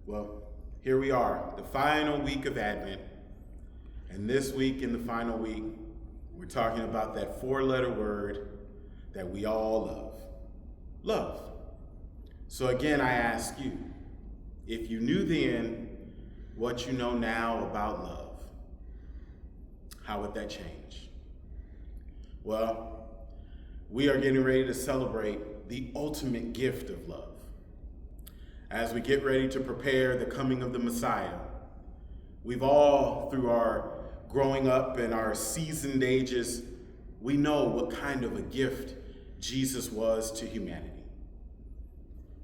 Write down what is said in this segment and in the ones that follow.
Well, here we are, the final week of Advent. And this week, in the final week, we're talking about that four-letter word that we all love. Love. So again, I ask you, if you knew then what you know now about love, how would that change? Well, we are getting ready to celebrate the ultimate gift of love. As we get ready to prepare the coming of the Messiah, we've all, through our growing up and our seasoned ages, we know what kind of a gift Jesus was to humanity.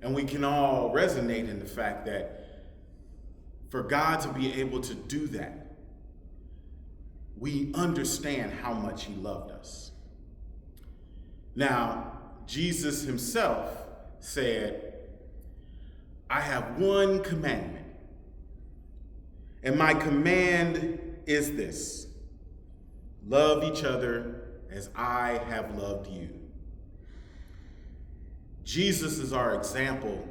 And we can all resonate in the fact that for God to be able to do that, we understand how much he loved us. Now, Jesus himself said, I have one commandment, and my command is this: love each other as I have loved you. Jesus is our example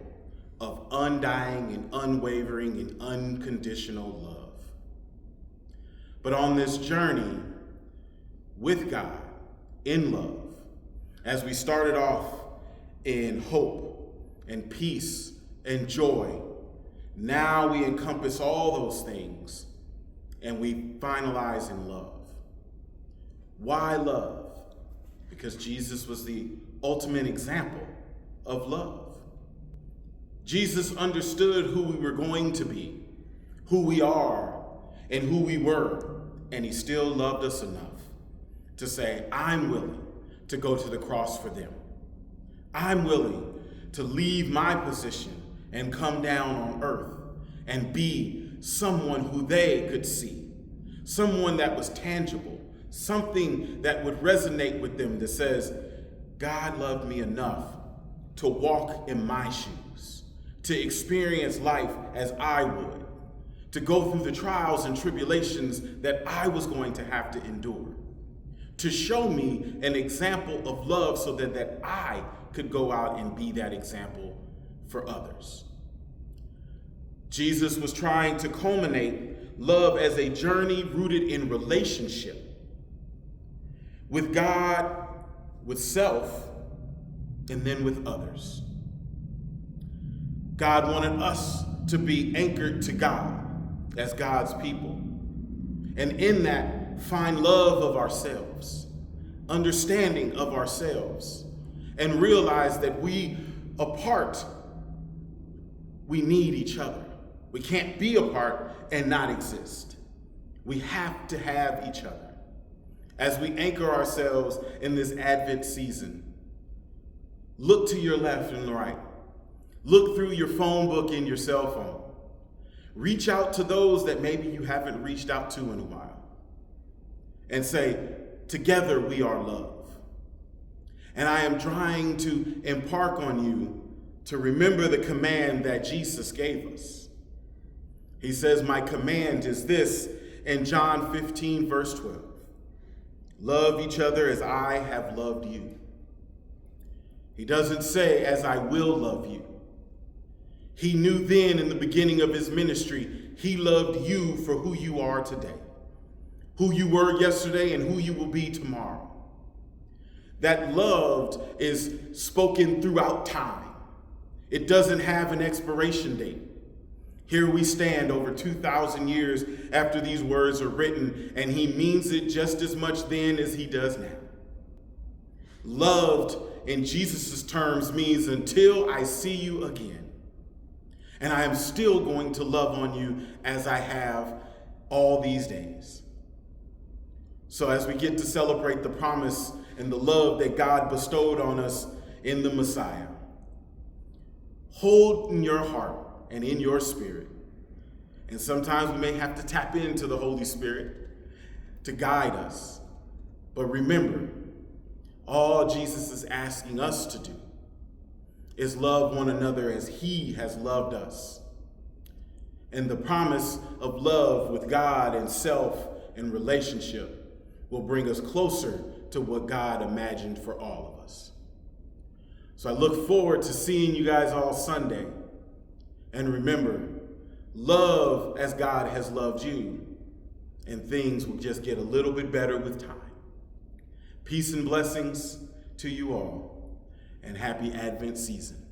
of undying and unwavering and unconditional love. But on this journey with God in love, as we started off in hope and peace and joy, now we encompass all those things and we finalize in love. Why love? Because Jesus was the ultimate example of love. Jesus understood who we were going to be, who we are, and who we were, and he still loved us enough to say, I'm willing to go to the cross for them. I'm willing to leave my position and come down on earth and be someone who they could see, someone that was tangible, something that would resonate with them that says, God loved me enough to walk in my shoes, to experience life as I would, to go through the trials and tribulations that I was going to have to endure, to show me an example of love so that I could go out and be that example for others. Jesus was trying to culminate love as a journey rooted in relationship with God, with self, and then with others. God wanted us to be anchored to God as God's people, and in that find love of ourselves, understanding of ourselves, and realize that we apart, we need each other. We can't be apart and not exist. We have to have each other. As we anchor ourselves in this Advent season, look to your left and right. Look through your phone book and your cell phone. Reach out to those that maybe you haven't reached out to in a while. And say, together we are love. And I am trying to impart on you to remember the command that Jesus gave us. He says, my command is this in John 15, verse 12. Love each other as I have loved you. He doesn't say, as I will love you. He knew then in the beginning of his ministry, he loved you for who you are today, who you were yesterday and who you will be tomorrow. That loved is spoken throughout time. It doesn't have an expiration date. Here we stand over 2,000 years after these words are written, and he means it just as much then as he does now. Loved in Jesus' terms means until I see you again. And I am still going to love on you as I have all these days. So as we get to celebrate the promise and the love that God bestowed on us in the Messiah, hold in your heart and in your spirit. And sometimes we may have to tap into the Holy Spirit to guide us. But remember, all Jesus is asking us to do is love one another as he has loved us. And the promise of love with God and self and relationship will bring us closer to what God imagined for all of us. So I look forward to seeing you guys all Sunday. And remember, Love as God has loved you, and things will just get a little bit better with time. Peace and blessings to you all, and happy Advent season.